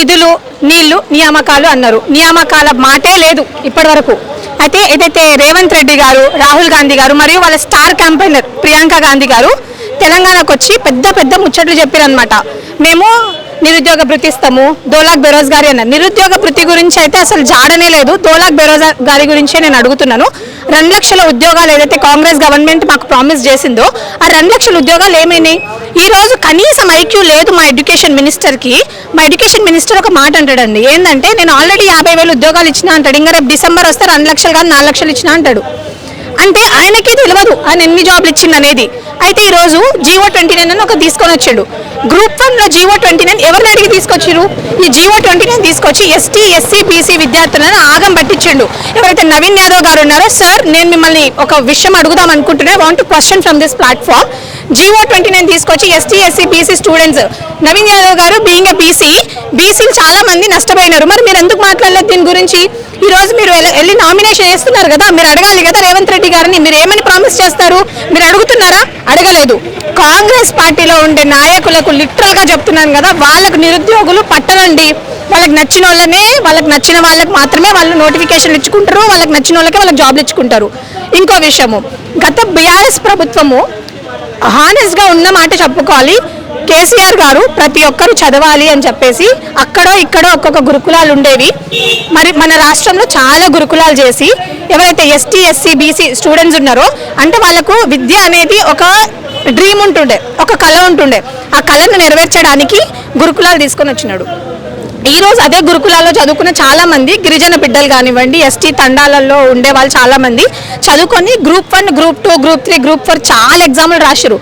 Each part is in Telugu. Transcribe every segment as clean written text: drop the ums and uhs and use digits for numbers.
నిధులు, నీళ్లు, నియామకాలు అన్నారు. నియామకాల మాటే లేదు ఇప్పటి వరకు. అయితే ఏదైతే రేవంత్ రెడ్డి గారు, రాహుల్ గాంధీ గారు మరియు వాళ్ళ స్టార్ క్యాంపెయినర్ ప్రియాంక గాంధీ గారు తెలంగాణకు వచ్చి పెద్ద పెద్ద ముచ్చట్లు చెప్పారనమాట. మేము నిరుద్యోగ భృతి ఇస్తాము, 2 लाख బేరోజ్గారీ అన్నారు. నిరుద్యోగ భృతి గురించి అయితే అసలు జాడనే లేదు. 2 लाख బేరోజ్గారీ గురించే నేను అడుగుతున్నాను. 2 లక్షల ఉద్యోగాలు ఏదైతే కాంగ్రెస్ గవర్నమెంట్ మాకు ప్రామిస్ చేసిందో ఆ 2 లక్షల ఉద్యోగాలు ఏమైనాయి? ఈ రోజు కనీసం ఐక్యూ లేదు మా ఎడ్యుకేషన్ మినిస్టర్కి. మా ఎడ్యుకేషన్ మినిస్టర్ ఒక మాట అంటాడండి, ఏంటంటే నేను ఆల్రెడీ 50,000 ఉద్యోగాలు ఇచ్చినా అంటాడు. ఇంకా రేపు డిసెంబర్ వస్తే 2 లక్షలు కానీ 4 లక్షలు ఇచ్చినా అంటాడు. అంటే ఆయనకే తెలియదు ఆయన ఎన్ని జాబ్లు ఇచ్చింది అనేది. అయితే ఈరోజు GO 29 అని ఒక తీసుకొని వచ్చాడు. గ్రూప్ 1లో GO 29 ఎవరిని అడిగి తీసుకొచ్చారు? ఈ GO 29 తీసుకొచ్చి ST, SC, BC విద్యార్థులను ఆగం పట్టించిండు. ఎవరైతే నవీన్ యాదవ్ గారు ఉన్నారో, సార్ నేను మిమ్మల్ని ఒక విషయం అడుగుదాం అనుకుంటున్నా, want to question from this platform. GO 29 తీసుకొచ్చి ST, SC, BC students, Naveen Yadav గారు బీయింగ్ ఏ బీసీలు చాలా మంది నష్టపోయినారు. మరి మీరు ఎందుకు మాట్లాడలేదు దీని గురించి? ఈ రోజు మీరు వెళ్ళి నామినేషన్ చేస్తున్నారు కదా, మీరు అడగాలి కదా రేవంత్ రెడ్డి గారిని. మీరు ఏమని ప్రామిస్ చేస్తారు? మీరు అడుగుతున్నారా? అడగలేదు. కాంగ్రెస్ పార్టీలో ఉండే నాయకులకు లిటరల్ గా చెప్తున్నాను కదా, వాళ్ళకు నిరుద్యోగులు పట్టనండి. వాళ్ళకి నచ్చిన వాళ్ళనే, వాళ్ళకి నచ్చిన వాళ్ళకి మాత్రమే వాళ్ళు నోటిఫికేషన్లు ఇచ్చుకుంటారు, వాళ్ళకి నచ్చిన వాళ్ళకే వాళ్ళకి జాబ్లు ఇచ్చుకుంటారు. ఇంకో విషయము, గత BRS ప్రభుత్వము హానెస్ట్గా ఉన్న మాట చెప్పుకోవాలి. కేసీఆర్ గారు ప్రతి ఒక్కరు చదవాలి అని చెప్పేసి అక్కడో ఇక్కడో ఒక్కొక్క గురుకులాలు ఉండేవి. మరి మన రాష్ట్రంలో చాలా గురుకులాలు చేసి ఎవరైతే ST, SC, BC స్టూడెంట్స్ ఉన్నారో అంటే వాళ్ళకు విద్య అనేది ఒక డ్రీమ్ ఉంటుండే, ఒక కళ ఉంటుండే. ఆ కళను నెరవేర్చడానికి గురుకులాలు తీసుకొని వచ్చినాడు. ఈరోజు అదే గురుకులాల్లో చదువుకున్న చాలా మంది గిరిజన బిడ్డలు కానివ్వండి, ST తండాలలో ఉండే వాళ్ళు చాలా మంది చదువుకొని గ్రూప్ 1, గ్రూప్ 2, గ్రూప్ 3, గ్రూప్ 4 చాలా ఎగ్జామ్లు రాశారు.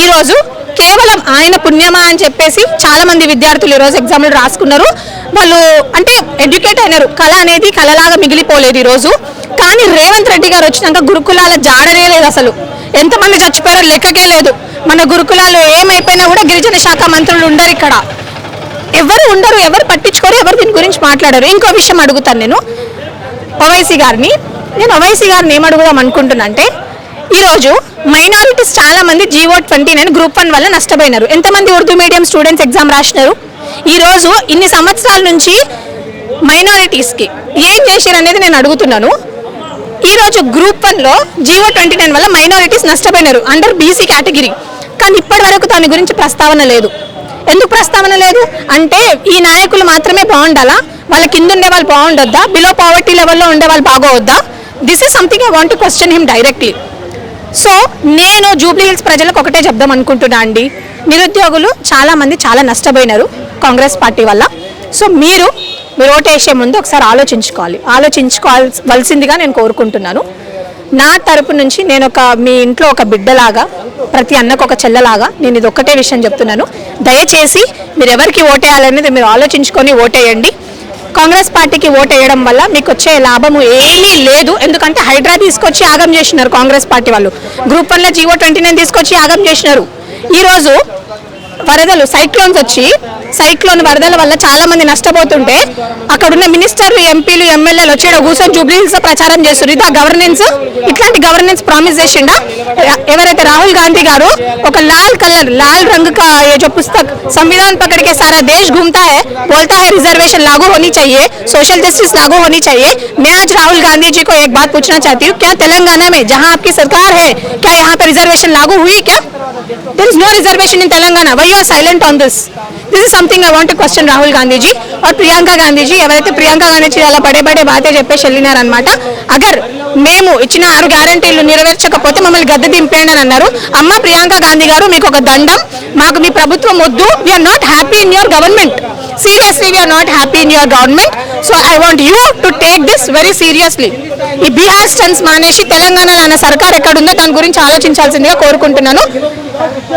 ఈరోజు కేవలం ఆయన పుణ్యమా అని చెప్పేసి చాలా మంది విద్యార్థులు ఈరోజు ఎగ్జామ్లు రాసుకున్నారు. వాళ్ళు అంటే ఎడ్యుకేట్ అయినారు. కళ అనేది కళలాగా మిగిలిపోలేదు ఈరోజు. కానీ రేవంత్ రెడ్డి గారు వచ్చినాక గురుకులాల జాడనే లేదు. అసలు ఎంతమంది చచ్చిపోయారో లెక్కకే లేదు. మన గురుకులాలు ఏమైపోయినా కూడా గిరిజన శాఖ మంత్రులు ఉండరు, ఇక్కడ ఎవరు ఉండరు, ఎవరు పట్టించుకోరు, ఎవరు దీని గురించి మాట్లాడారు. ఇంకో విషయం అడుగుతాను నేను ఓవైసీ గారిని. ఏం అడుగుదాం అనుకుంటున్నా అంటే, ఈరోజు మైనారిటీస్ చాలా మంది GO 29 గ్రూప్ 1 వల్ల నష్టపోయినారు. ఎంతమంది ఉర్దూ మీడియం స్టూడెంట్స్ ఎగ్జామ్ రాసినారు? ఈరోజు ఇన్ని సంవత్సరాల నుంచి మైనారిటీస్కి ఏం చేశారు అనేది నేను అడుగుతున్నాను. ఈరోజు గ్రూప్ 1లో GO 29 వల్ల మైనారిటీస్ నష్టపోయినారు అండర్ BC కేటగిరీ. కానీ ఇప్పటి వరకు దాని గురించి ప్రస్తావన లేదు. ఎందుకు ప్రస్తావన లేదు అంటే, ఈ నాయకులు మాత్రమే బాగుండాలా? వాళ్ళ కింద ఉండే వాళ్ళు బాగుండొద్దా? బిలో పావర్టీ లెవెల్లో ఉండే వాళ్ళు బాగోవద్దా? This is something I want to question him directly. So నేను జూబ్లీ హిల్స్ ప్రజలకు ఒకటే చెప్దాం అనుకుంటున్నా అండి, నిరుద్యోగులు చాలామంది చాలా నష్టపోయినారు కాంగ్రెస్ పార్టీ వల్ల. సో మీరు ఓటేసే ముందు ఒకసారి ఆలోచించుకోవాల్సిందిగా నేను కోరుకుంటున్నాను. నా తరపు నుంచి నేను మీ ఇంట్లో ఒక బిడ్డలాగా, ప్రతి అన్నకు ఒక చెల్లలాగా నేను ఇది ఒక్కటే విషయం చెప్తున్నాను. దయచేసి మీరు ఎవరికి ఓటేయాలనేది మీరు ఆలోచించుకొని ఓటేయండి. కాంగ్రెస్ పార్టీకి ఓటేయడం వల్ల మీకు వచ్చే లాభము ఏమీ లేదు. ఎందుకంటే హైడ్రా తీసుకొచ్చి ఆగం చేసినారు కాంగ్రెస్ పార్టీ వాళ్ళు. గ్రూప్ 1లో GO 29 తీసుకొచ్చి ఆగం చేసినారు. ఈరోజు వరదలు, సైక్లోన్ వరదల వల్ల చాలా మంది నష్టపోతుంటే అక్కడున్న మినిస్టర్లు, ఎంపీలు, ఎమ్మెల్యేలు వచ్చి కూర్చొని జూబ్లీ హిల్స్ ప్రచారం చేస్తారు. ఇదా గవర్నెన్స్? ఇట్లాంటి గవర్నెన్స్ ప్రామిస్ చేసిండా? ఎవరైతే రాహుల్ గాంధీ గారు ఒక లాల్ రంగు का ये जो पुस्तक संविधान पकड़ के सारा देश घूमता है, बोलता है रिजर्वेशन लागू होनी चाहिए, सोशल जस्टिस लागू होनी चाहिए. मैं आज राहुल गांधी जी को एक बात पूछना चाहती हूँ, क्या तेलंगाना में जहाँ आपकी सरकार है, क्या यहाँ पर रिजर्वेशन लागू हुई? क्या there is no reservation in Telangana? Why you are silent on this? This is something I want to question Rahul Gandhi ji और Priyanka Gandhi ji. ఎవరైతే ప్రియాంక గాంధీ జీ అలా పడే బాతే చెప్పేసి వెళ్ళినారనమాట. అగర్ మేము ఇచ్చిన 6 గ్యారంటీలు నెరవేర్చకపోతే మమ్మల్ని గద్దె దింపేయండి అని అన్నారు. అమ్మ ప్రియాంక గాంధీ గారు, మీకు ఒక దండం. మాకు మీ ప్రభుత్వం వద్దు. We're not happy in your government. Seriously we're not happy in your government. So I want you to take this very seriously. ఈ బీహార్ స్టన్స్ మానేసి తెలంగాణలో అన్న సర్కార్ ఎక్కడుందో దాని గురించి ఆలోచించాల్సిందిగా కోరుకుంటున్నాను.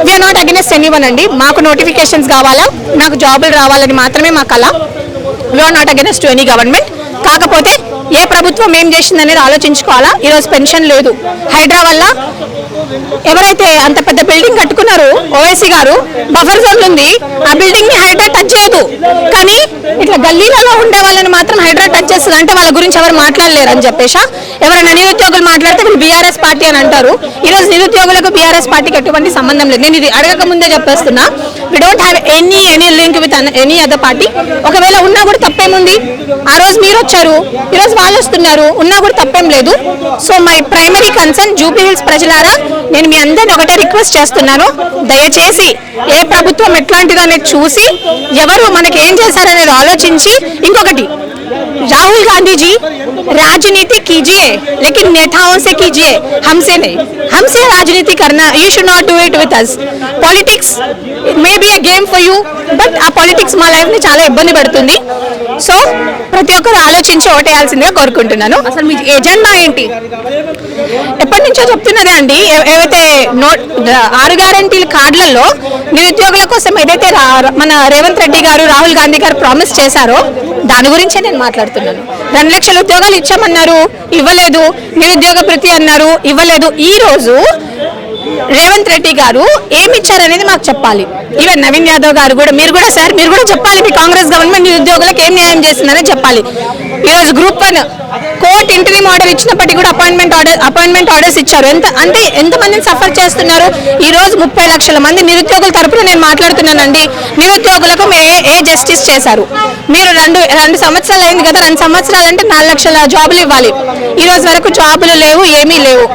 వీఆర్ నాట్ అగెన్స్ట్ ఎనీవన్ అండి. మాకు నోటిఫికేషన్స్ కావాలా, నాకు జాబులు రావాలని మాత్రమే మా కళ. We're not against to any government. కాకపోతే ఏ ప్రభుత్వం ఏం చేసిందనేది ఆలోచించుకోవాలా. ఈరోజు పెన్షన్ లేదు. హైడ్రా వల్ల ఎవరైతే అంత పెద్ద బిల్డింగ్ కట్టుకున్నారో ఓవైసీ గారు, బఫర్ జోన్ ఉంది, ఆ బిల్డింగ్ ని హైడ్రా టచ్ చేయదు. కానీ ఇట్లా గల్లీలలో ఉండే వాళ్ళని మాత్రం హైడ్రా టచ్ చేస్తుంది అంటే వాళ్ళ గురించి ఎవరు మాట్లాడలేరు అని చెప్పేసి ఎవరైనా నిరుద్యోగులు మాట్లాడితే వీళ్ళు బీఆర్ఎస్ పార్టీ అని అంటారు. ఈ రోజు నిరుద్యోగులకు బీఆర్ఎస్ పార్టీకి ఎటువంటి సంబంధం లేదు. నేను ఇది అడగక ముందే చెప్పేస్తున్నా, we don't have any link with any other party. ఒకవేళ ఉన్నా కూడా తప్పేముంది? ఆ రోజు మీరు వచ్చారు, ఈ రోజు వాళ్ళు వస్తున్నారు, ఉన్నా కూడా తప్పేం లేదు. So my primary concern Jubilee hills ప్రజలారా, నేను మీ అందరిని ఒకటే రిక్వెస్ట్ చేస్తున్నాను, దయచేసి ఏ ప్రభుత్వం ఎట్లాంటిదో అనేది చూసి ఎవరు మనకి ఏం చేశారనేది ఆలోచించి, ఇంకొకటి राहुल गांधी जी राजनीति कीजिए लेकिन नेताओं से कीजिए, हमसे नहीं. हमसे राजनीति करना, you should not do it with us. Politics may be a game for you, but ఆ politics మా లైఫ్ ని చాలా ఇబ్బంది పెడుతుంది. సో ప్రతి ఒక్కరు ఆలోచించి ఓటేయాల్సిందిగా కోరుకుంటున్నాను. అసలు మీ ఎజెండా ఏంటి? ఎప్పటి నుంచో చెప్తున్నదే అండి, ఏవైతే 6 గ్యారంటీల కార్డులలో నిరుద్యోగుల కోసం ఏదైతే మన రేవంత్ రెడ్డి గారు, రాహుల్ గాంధీ గారు ప్రామిస్ చేశారో దాని గురించే నేను మాట్లాడుతున్నాను. 2 లక్షల ఉద్యోగాలు ఇచ్చామన్నారు, ఇవ్వలేదు. నిరుద్యోగ భృతి అన్నారు, ఇవ్వలేదు. ఈ రోజు రేవంత్ రెడ్డి గారు ఏమి ఇచ్చారనేది మాకు చెప్పాలి. ఈవెన్ నవీన్ యాదవ్ గారు కూడా, మీరు కూడా సార్, మీరు కూడా చెప్పాలి, మీ కాంగ్రెస్ గవర్నమెంట్ నిరుద్యోగులకు ఏం న్యాయం చేస్తుందని చెప్పాలి. ఈరోజు గ్రూప్ 1 కోర్టు ఇంటరిమ్ ఆర్డర్ ఇచ్చినప్పటికీ కూడా అపాయింట్మెంట్ ఆర్డర్స్ ఇచ్చారు. ఎంతమందిని సఫర్ చేస్తున్నారు? ఈ రోజు 30 లక్షల మంది నిరుద్యోగుల తరపున నేను మాట్లాడుతున్నానండి. నిరుద్యోగులకు మీరు ఏ జస్టిస్ చేశారు? మీరు రెండు సంవత్సరాలు అయింది కదా, 2 సంవత్సరాలు అంటే 4 లక్షల జాబులు ఇవ్వాలి. ఈ రోజు వరకు జాబులు లేవు, ఏమీ లేవు.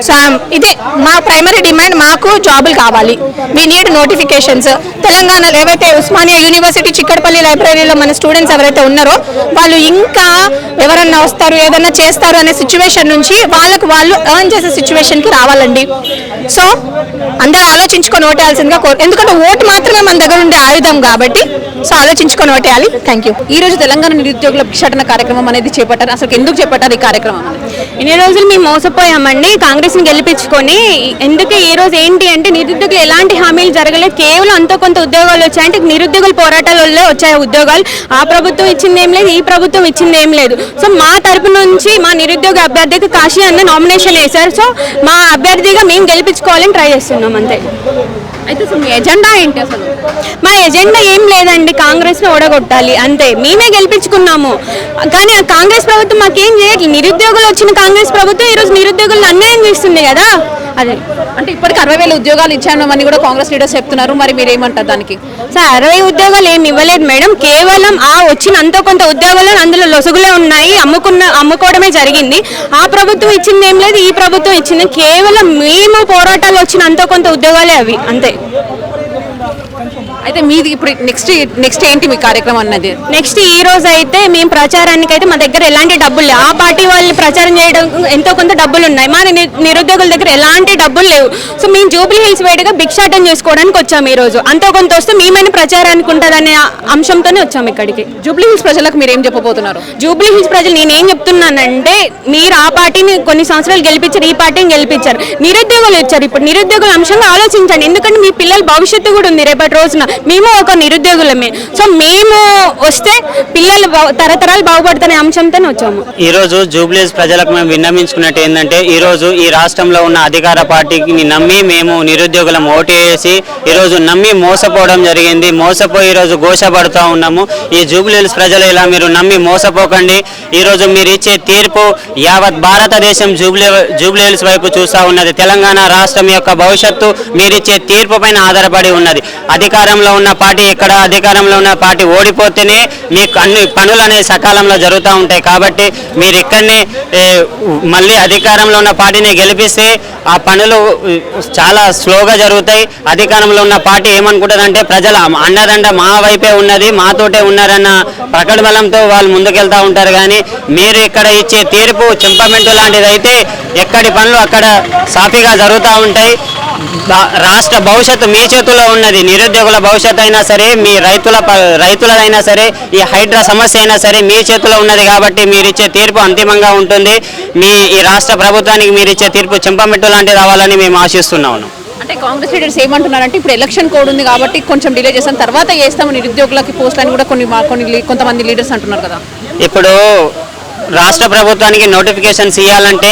సో ఇదే మా ప్రైమరీ డిమాండ్, మాకు జాబులు కావాలి. We need notifications. తెలంగాణలో ఏవైతే ఉస్మానియా యూనివర్సిటీ చిక్కడపల్లి లైబ్రరీలో మన స్టూడెంట్స్ ఎవరైతే ఉన్నారో వాళ్ళు ఇంకా ఎవరన్నా వస్తారు, ఏదన్నా చేస్తారు అనే సిచ్యువేషన్ నుంచి వాళ్ళకు వాళ్ళు ఎర్న్ చేసే సిచ్యువేషన్కి రావాలండి. సో అందరూ ఆలోచించుకొని ఓటేయాల్సిందిగా ఎందుకంటే ఓటు మాత్రమే మన దగ్గర ఉండే ఆయుధం కాబట్టి, సో ఆలోచించుకొని ఓటేయాలి. Thank you. ఈ రోజు తెలంగాణ నిరుద్యోగుల భిక్షాటన కార్యక్రమం అనేది చేపట్టారు. అసలు ఎందుకు చేపట్టారు ఈ కార్యక్రమం? ఇన్ని రోజులు మేము మోసపోయామండి కాంగ్రెస్ని గెలిపించుకొని. ఎందుకే ఈ రోజు ఏంటి అంటే నిరుద్యోగులు ఎలాంటి హామీలు జరగలేదు, కేవలం అంతో కొంత ఉద్యోగాలు వచ్చాయంటే నిరుద్యోగుల పోరాటాల వల్లే వచ్చాయి ఉద్యోగాలు. ఆ ప్రభుత్వం ఇచ్చింది ఏం లేదు, ఈ ప్రభుత్వం ఇచ్చింది ఏం లేదు. సో మా తరపు నుంచి మా నిరుద్యోగ అభ్యర్థికి కాశీ అన్న నామినేషన్ వేశారు. సో మా అభ్యర్థిగా మేము గెలిపించుకోవాలని ట్రై చేస్తున్నాం అంతే. అయితే అసలు మీ ఎజెండా ఏంటి? అసలు మా ఎజెండా ఏం లేదండి, కాంగ్రెస్ని ఓడగొట్టాలి అంతే. మేమే గెలిపించుకున్నాము కానీ ఆ కాంగ్రెస్ ప్రభుత్వం మాకేం చేయట్లేదు. నిరుద్యోగులు వచ్చిన కాంగ్రెస్ ప్రభుత్వం ఈరోజు నిరుద్యోగులను అన్యాయం చేస్తుంది కదా. అదే అంటే ఇప్పటికి 60,000 ఉద్యోగాలు ఇచ్చామని కూడా కాంగ్రెస్ లీడర్స్ చెప్తున్నారు. మరి మీరు ఏమంటారు దానికి? సార్ 60 ఉద్యోగాలు ఏమి ఇవ్వలేదు మేడం, కేవలం ఆ వచ్చిన అంతో కొంత ఉద్యోగాలు అందులో లొసుగులే ఉన్నాయి, అమ్ముకోవడమే జరిగింది. ఆ ప్రభుత్వం ఇచ్చింది ఏం లేదు, ఈ ప్రభుత్వం ఇచ్చింది కేవలం మేము పోరాటాలు వచ్చిన అంతో కొంత ఉద్యోగాలే అవి అంతే. అయితే మీది ఇప్పుడు నెక్స్ట్ ఏంటి మీ కార్యక్రమం అన్నది? నెక్స్ట్ ఈ రోజు అయితే మేము ప్రచారానికి అయితే మా దగ్గర ఎలాంటి డబ్బులు లేవు. ఆ పార్టీ వాళ్ళు ప్రచారం చేయడం ఎంతో కొంత డబ్బులు ఉన్నాయి, మా నిరుద్యోగుల దగ్గర ఎలాంటి డబ్బులు లేవు. సో మేము జూబ్లీ హిల్స్ వైడ్గా భిక్షాటన చేసుకోవడానికి వచ్చాము. ఈ రోజు అంతో కొంత వస్తే మేమైనా ప్రచారానికి ఉంటుందనే అంశంతోనే వచ్చాము ఇక్కడికి. జూబ్లీ హిల్స్ ప్రజలకు మీరు ఏం చెప్పబోతున్నారు? జూబ్లీ హిల్స్ ప్రజలు నేనేం చెప్తున్నానంటే, మీరు ఆ పార్టీని కొన్ని సంవత్సరాలు గెలిపించారు, ఈ పార్టీని గెలిపించారు, నిరుద్యోగులు ఇచ్చారు. ఇప్పుడు నిరుద్యోగుల అంశంగా ఆలోచించండి, ఎందుకంటే మీ పిల్లల భవిష్యత్తు కూడా ఉంది రేపటి రోజున. మేము ఒక నిరుద్యోగులమే. సో మేము వస్తే పిల్లలు తరతరాలు బాగుపడుతున్న అంశంతోనే వచ్చాము. ఈ రోజు జూబ్లీస్ ప్రజలకు మేము విన్నవించుకున్నట్టు ఏంటంటే, ఈ రోజు ఈ రాష్ట్రంలో ఉన్న అధికార పార్టీకి నమ్మి మేము నిరుద్యోగులం ఓటు వేసి ఈ రోజు నమ్మి మోసపోవడం జరిగింది. మోసపోయి ఈ రోజు ఘోషపడుతూ ఉన్నాము. ఈ జూబ్లీస్ ప్రజలు ఇలా మీరు నమ్మి మోసపోకండి. ఈ రోజు మీరు ఇచ్చే తీర్పు యావత్ భారతదేశం జూబ్లీస్ వైపు చూస్తూ ఉన్నది. తెలంగాణ రాష్ట్రం యొక్క భవిష్యత్తు మీరిచ్చే తీర్పు పైన ఆధారపడి ఉన్నది. అధికారంలో ఉన్న పార్టీ అధికారంలో ఉన్న పార్టీ ఓడిపోతేనే మీకు అన్ని పనులు అనేవి సకాలంలో జరుగుతూ ఉంటాయి. కాబట్టి మీరు ఇక్కడనే మళ్ళీ అధికారంలో ఉన్న పార్టీని గెలిపిస్తే ఆ పనులు చాలా స్లోగా జరుగుతాయి. అధికారంలో ఉన్న పార్టీ ఏమనుకుంటుందంటే ప్రజల అండదండ మా వైపే ఉన్నది, మాతోటే ఉన్నారన్న ప్రకటనలతో వాళ్ళు ముందుకెళ్తూ ఉంటారు. కానీ మీరు ఇక్కడ ఇచ్చే తీర్పు చెంపమెంటు లాంటిది అయితే ఎక్కడి పనులు అక్కడ సాఫీగా జరుగుతూ ఉంటాయి. రాష్ట్ర భవిష్యత్తు మీ చేతుల్లో ఉన్నది. నిరుద్యోగుల భవిష్యత్తు అయినా సరే, మీ రైతులదైనా సరే, ఈ హైడ్రా సమస్య అయినా సరే మీ చేతుల్లో ఉన్నది. కాబట్టి మీరిచ్చే తీర్పు అంతిమంగా ఉంటుంది. ఈ రాష్ట్ర ప్రభుత్వానికి మీరిచ్చే తీర్పు చెంపమెట్టు లాంటిది రావాలని మేము ఆశిస్తున్నాము. అంటే కాంగ్రెస్ లీడర్స్ ఏమంటున్నారంటే, ఇప్పుడు ఎలక్షన్ కోడ్ ఉంది కాబట్టి కొంచెం డిలే చేస్తాం, తర్వాత చేస్తాము నిరుద్యోగులకి పోస్టులు అని కూడా కొంతమంది లీడర్స్ అంటున్నారు కదా. ఇప్పుడు రాష్ట్ర ప్రభుత్వానికి నోటిఫికేషన్స్ ఇవ్వాలంటే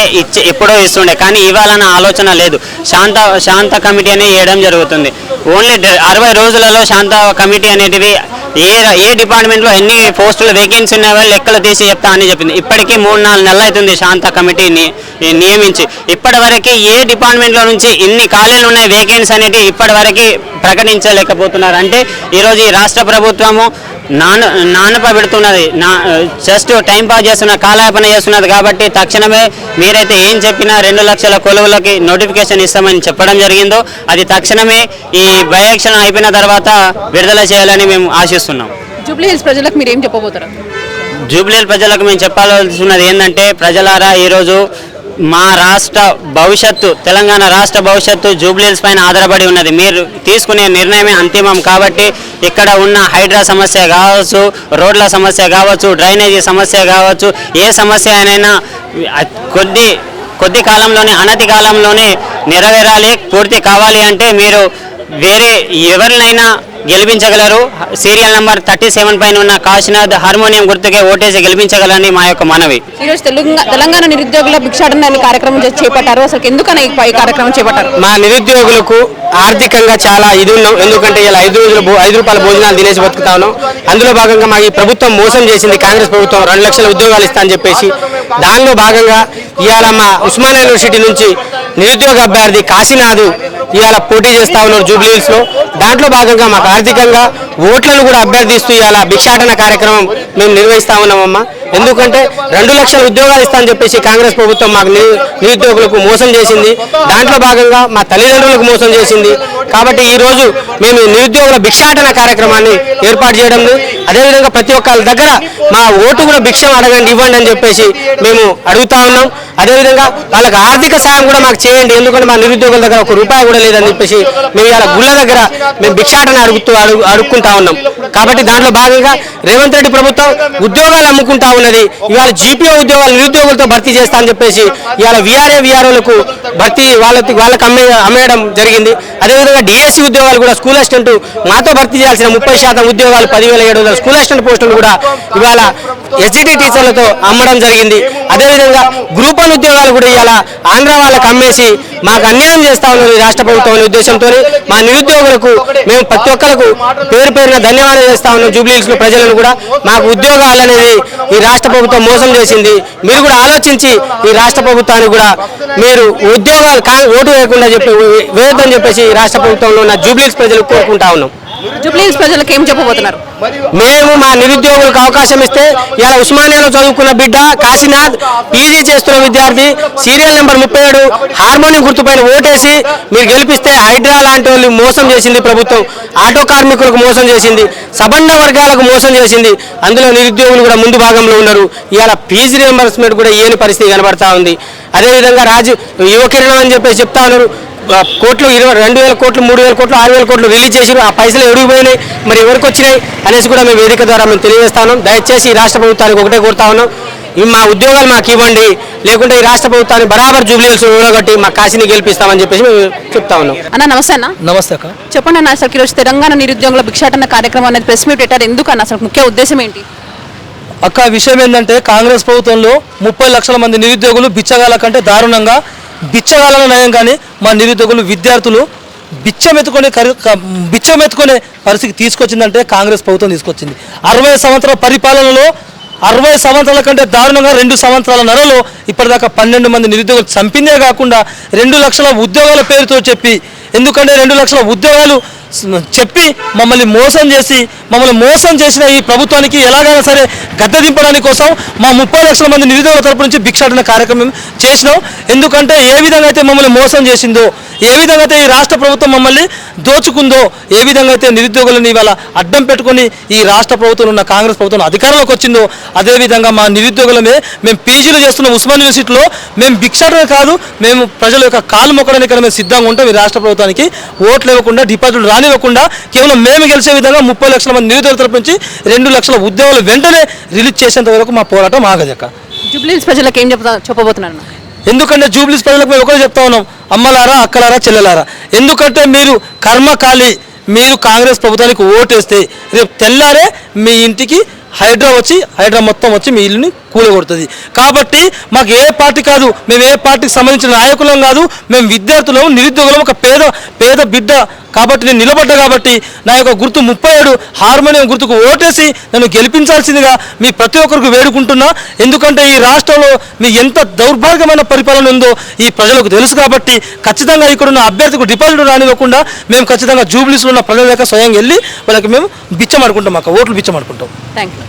ఎప్పుడో ఇస్తుండే, కానీ ఇవ్వాలన్న ఆలోచన లేదు. శాంత కమిటీ అనేది వేయడం జరుగుతుంది. ఓన్లీ 60 రోజులలో శాంత కమిటీ అనేటివి ఏ డిపార్ట్మెంట్లో ఎన్ని పోస్టులు వేకెన్సీ ఉన్నాయో లెక్కలు తీసి చెప్తా అని చెప్పింది. ఇప్పటికీ 3-4 నెలలు అవుతుంది శాంత కమిటీని నియమించి. ఇప్పటి వరకు ఏ డిపార్ట్మెంట్లో నుంచి ఇన్ని ఖాళీలు ఉన్నాయి వేకెన్సీ అనేది ఇప్పటి వరకు ప్రకటించలేకపోతున్నారు. అంటే ఈరోజు ఈ రాష్ట్ర ప్రభుత్వము నానప పెడుతున్నది, జస్ట్ టైం పాస్ చేస్తున్న కాలయాపన చేస్తున్నది. కాబట్టి తక్షణమే మీరైతే ఏం చెప్పినా 2 లక్షల కొలువులకి నోటిఫికేషన్ ఇస్తామని చెప్పడం జరిగిందో అది తక్షణమే ఈ బై ఎలక్షన్ అయిపోయిన తర్వాత విడుదల చేయాలని మేము ఆశిస్తున్నాం. జూబ్లీ హిల్స్ ప్రజలకు మీరు ఏం చెప్పబోతారు? జూబ్లీ హిల్స్ ప్రజలకు మేము చెప్పాల్సినది ఏంటంటే, ప్రజలారా ఈరోజు మా రాష్ట్ర భవిష్యత్తు, తెలంగాణ రాష్ట్ర భవిష్యత్తు జూబ్లీ హిల్స్ పైన ఆధారపడి ఉన్నది. మీరు తీసుకునే నిర్ణయమే అంతిమం. కాబట్టి ఇక్కడ ఉన్న హైడ్రా సమస్య కావచ్చు, రోడ్ల సమస్య కావచ్చు, డ్రైనేజీ సమస్య కావచ్చు, ఏ సమస్య అయినా కొద్ది కాలంలోనే, అనతి కాలంలోనే నెరవేరాలి, పూర్తి కావాలి అంటే మీరు వేరే ఎవరినైనా గెలిపించగలరు. సీరియల్ నంబర్ 37 పైన ఉన్న కాశీనాథ్ హార్మోనియం గుర్తుకే ఓటేసి గెలిపించగలని మా యొక్క మనవి. ఈరోజు తెలంగాణ నిరుద్యోగుల భిక్షాటన అనే కార్యక్రమం చేపట్టారు. అసలు ఎందుకని ఈ కార్యక్రమం చేపట్టారు? మా నిరుద్యోగులకు ఆర్థికంగా చాలా ఇది ఉన్నాం. ఎందుకంటే ఇలా 5 రూపాయల భోజనాలు తినేసి బతుకుతా ఉన్నాం. అందులో భాగంగా మాకు ఈ ప్రభుత్వం మోసం చేసింది. కాంగ్రెస్ ప్రభుత్వం 2 లక్షల ఉద్యోగాలు ఇస్తా అని చెప్పేసి, దానిలో భాగంగా ఇవాళ మా ఉస్మానియా యూనివర్సిటీ నుంచి నిరుద్యోగ అభ్యర్థి కాశీనాథ్ ఇవాళ పోటీ చేస్తా ఉన్నారు జూబ్లీ హిల్స్ లో. దాంట్లో భాగంగా మాకు ఆర్థికంగా ఓట్లను కూడా అభ్యర్థిస్తూ ఇవాళ భిక్షాటన కార్యక్రమం మేము నిర్వహిస్తా ఉన్నామమ్మా. ఎందుకంటే 2 లక్షల ఉద్యోగాలు ఇస్తా అని చెప్పేసి కాంగ్రెస్ ప్రభుత్వం మాకు నిరుద్యోగులకు మోసం చేసింది. దాంట్లో భాగంగా మా తల్లిదండ్రులకు మోసం చేసింది. కాబట్టి ఈ రోజు మేము నిరుద్యోగుల భిక్షాటన కార్యక్రమాన్ని ఏర్పాటు చేయడం, అదేవిధంగా ప్రతి ఒక్కరి దగ్గర మా ఓటు కూడా భిక్షం అడగండి, ఇవ్వండి అని చెప్పేసి మేము అడుగుతా ఉన్నాం. అదేవిధంగా వాళ్ళకి ఆర్థిక సాయం కూడా మాకు చేయండి, ఎందుకంటే మా నిరుద్యోగుల దగ్గర 1 రూపాయి కూడా లేదని చెప్పేసి మేము ఇలా గుళ్ళ దగ్గర మేము భిక్షాటన అడుక్కుంటా ఉన్నాం. కాబట్టి దాంట్లో భాగంగా రేవంత్ రెడ్డి ప్రభుత్వం ఉద్యోగాలు అమ్ముకుంటా ఉన్నది. ఇవాళ జీపీఓ ఉద్యోగాలు నిరుద్యోగులతో భర్తీ చేస్తా అని చెప్పేసి ఇవాళ వీఆర్ఓలకు భర్తీ వాళ్ళకి అమ్మేయడం జరిగింది. అదేవిధంగా డిఎస్సి ఉద్యోగాలు కూడా స్కూల్ అసిస్టెంట్ మాతో భర్తీ చేయాల్సిన 30% ఉద్యోగాలు 10,700 స్కూల్ అసిస్టెంట్ పోస్టులు కూడా ఇవాళ ఎస్జిటి టీచర్లతో అమ్మడం జరిగింది. అదేవిధంగా గ్రూప్ 1 ఉద్యోగాలు కూడా ఇవాళ ఆంధ్ర వాళ్ళకి అమ్మేసి మాకు అన్యాయం చేస్తా ఉన్నది రాష్ట్ర ప్రభుత్వం అనే ఉద్దేశంతో మా నిరుద్యోగులకు మేము ప్రతి ఒక్కరికి పేరున ధన్యవాదాలు చేస్తా ఉన్నాం. జూబ్లీ హిల్స్ లో ప్రజలను కూడా మాకు ఉద్యోగాలు అనేది ఈ రాష్ట్ర ప్రభుత్వం మోసం చేసింది. మీరు కూడా ఆలోచించి ఈ రాష్ట్ర ప్రభుత్వానికి కూడా మీరు ఉద్యోగాలు ఓటు వేయకుండా వేయొద్దని చెప్పేసి ఈ రాష్ట్ర ప్రభుత్వంలో ఉన్న జూబ్లీ హిల్స్ ప్రజలకు కోరుకుంటా ఉన్నాం. జూబ్లీ హిల్స్ ప్రజలకు ఏం చెప్పబోతున్నారు? మేము మా నిరుద్యోగులకు అవకాశం ఇస్తే ఇలా ఉస్మానియాలో చదువుకున్న బిడ్డ కాశీనాథ్ పీజీ చేస్తున్న విద్యార్థి సీరియల్ నెంబర్ 37 హార్మోనియం గుర్తుపైన ఓటేసి మీరు గెలిపిస్తే హైడ్రా లాంటి వాళ్ళు మోసం చేసింది ప్రభుత్వం. ఆటో కార్మికులకు మోసం చేసింది, సబండ వర్గాలకు మోసం చేసింది. అందులో నిరుద్యోగులు కూడా ముందు భాగంలో ఉన్నారు. ఇవాళ ఫీజు రియంబర్స్మెంట్ కూడా ఏని పరిస్థితి కనబడతా ఉంది. అదేవిధంగా యువకిరణం అని చెప్పేసి చెప్తా ఉన్నారు. కోట్లు 2,000 కోట్లు 3,000 కోట్లు 6,000 కోట్లు రిలీజ్ చేసారు. ఆ పైసలు ఎవరికి పోయినాయి, మరి ఎవరికి వచ్చినాయి అనేసి కూడా మేము వేదిక ద్వారా మేము తెలియజేస్తాను. దయచేసి ఈ రాష్ట్ర ప్రభుత్వానికి ఒకటే కోరుతా ఉన్నాం, మా ఉద్యోగాలు మాకు ఇవ్వండి, లేకుంటే ఈ రాష్ట్ర ప్రభుత్వాన్ని బరాబర్ జూబ్లీ హిల్స్ ఓడగొట్టి మా కాశీని గెలిపిస్తామని చెప్పేసి మేము చెప్తా ఉన్నాం. అన్న నమస్తే అన్న. నమస్తే అక్క. చెప్పండి అన్న, అసలు ఈరోజు తెలంగాణ నిరుద్యోగుల భిక్షాటన కార్యక్రమం అనేది ప్రెస్ మీట్ పెట్టారు, ఎందుకన్నా అసలు ముఖ్య ఉద్దేశం ఏంటి? అక్క విషయం ఏంటంటే, కాంగ్రెస్ ప్రభుత్వంలో 30 లక్షల మంది నిరుద్యోగులు బిచ్చగాల కంటే దారుణంగా బిచ్చగాలను నయం. కానీ మా నిరుద్యోగులు విద్యార్థులు బిచ్చమెత్తుకునే పరిస్థితి తీసుకొచ్చిందంటే కాంగ్రెస్ ప్రభుత్వం తీసుకొచ్చింది. 60 సంవత్సరాల పరిపాలనలో 60 సంవత్సరాల కంటే దారుణంగా 2 సంవత్సరాల నరలో ఇప్పటిదాకా 12 మంది నిరుద్యోగులు చంపిందే కాకుండా 2 లక్షల ఉద్యోగాల పేరుతో చెప్పి, ఎందుకంటే 2 లక్షల ఉద్యోగాలు చెప్పి మమ్మల్ని మోసం చేసిన ఈ ప్రభుత్వానికి ఎలాగైనా సరే గద్దె దింపడానికి కోసం మా 30 లక్షల మంది నిరుద్యోగుల తరపు నుంచి భిక్షాటన కార్యక్రమం చేసినాం. ఎందుకంటే ఏ విధంగా అయితే మమ్మల్ని మోసం చేసిందో, ఏ విధంగా అయితే ఈ రాష్ట్ర ప్రభుత్వం మమ్మల్ని దోచుకుందో, ఏ విధంగా అయితే నిరుద్యోగులను ఇవాళ అడ్డం పెట్టుకొని ఈ రాష్ట్ర ప్రభుత్వం ఉన్న కాంగ్రెస్ ప్రభుత్వం అధికారంలోకి వచ్చిందో, అదేవిధంగా మా నిరుద్యోగులమే మేము పీజీలు చేస్తున్న ఉస్మాన్ యూనివర్సిటీలో మేము భిక్షాటన కాదు, మేము ప్రజల యొక్క కాలు మొక్కడానికి మేము సిద్ధంగా ఉంటాం. ఈ రాష్ట్ర ప్రభుత్వానికి ఓట్లు ఇవ్వకుండా, డిపాజిట్లు రానివ్వకుండా, కేవలం మేము గెలిచే విధంగా 30 లక్షల మంది నిరుద్యోగుల తరపు నుంచి 2 లక్షల ఉద్యోగాలు వెంటనే రిలీజ్ చేసేంత వరకు మా పోరాటం ఆగదక్క. జూబ్లీ హిల్స్ ప్రజలకు ఏం చెప్పబోతున్నారు? ఎందుకంటే జూబ్లీస్ ప్రజలకు మేము ఒకటే చెప్తా ఉన్నాం, అమ్మలారా, అక్కలారా, చెల్లెలారా, ఎందుకంటే మీరు కర్మకాలి, మీరు కాంగ్రెస్ ప్రభుత్వానికి ఓటేస్తే రేపు తెల్లారే మీ ఇంటికి హైడ్రా మొత్తం వచ్చి మీ ఇల్లుని కూలగొడుతుంది. కాబట్టి మాకు ఏ పార్టీ కాదు, మేము ఏ పార్టీకి సంబంధించిన నాయకులం కాదు, మేము విద్యార్థులం, నిరుద్యోగులం, ఒక పేద బిడ్డ కాబట్టి నేను నిలబడ్డా. కాబట్టి నా యొక్క గుర్తు 37 హార్మోనియం గుర్తుకు ఓటేసి నన్ను గెలిపించాల్సిందిగా మీ ప్రతి ఒక్కరికి వేడుకుంటున్నా. ఎందుకంటే ఈ రాష్ట్రంలో మీ ఎంత దౌర్భాగ్యమైన పరిపాలన ఉందో ఈ ప్రజలకు తెలుసు. కాబట్టి ఖచ్చితంగా ఇక్కడున్న అభ్యర్థికి డిపాజిట్ రానివ్వకుండా మేము ఖచ్చితంగా జూబ్లీస్లో ఉన్న ప్రజల దగ్గర స్వయంగా వెళ్ళి వాళ్ళకి మేము బిచ్చమాడుకుంటాం, మాకు ఓట్లు బిచ్చమాడుకుంటాం. Thank you.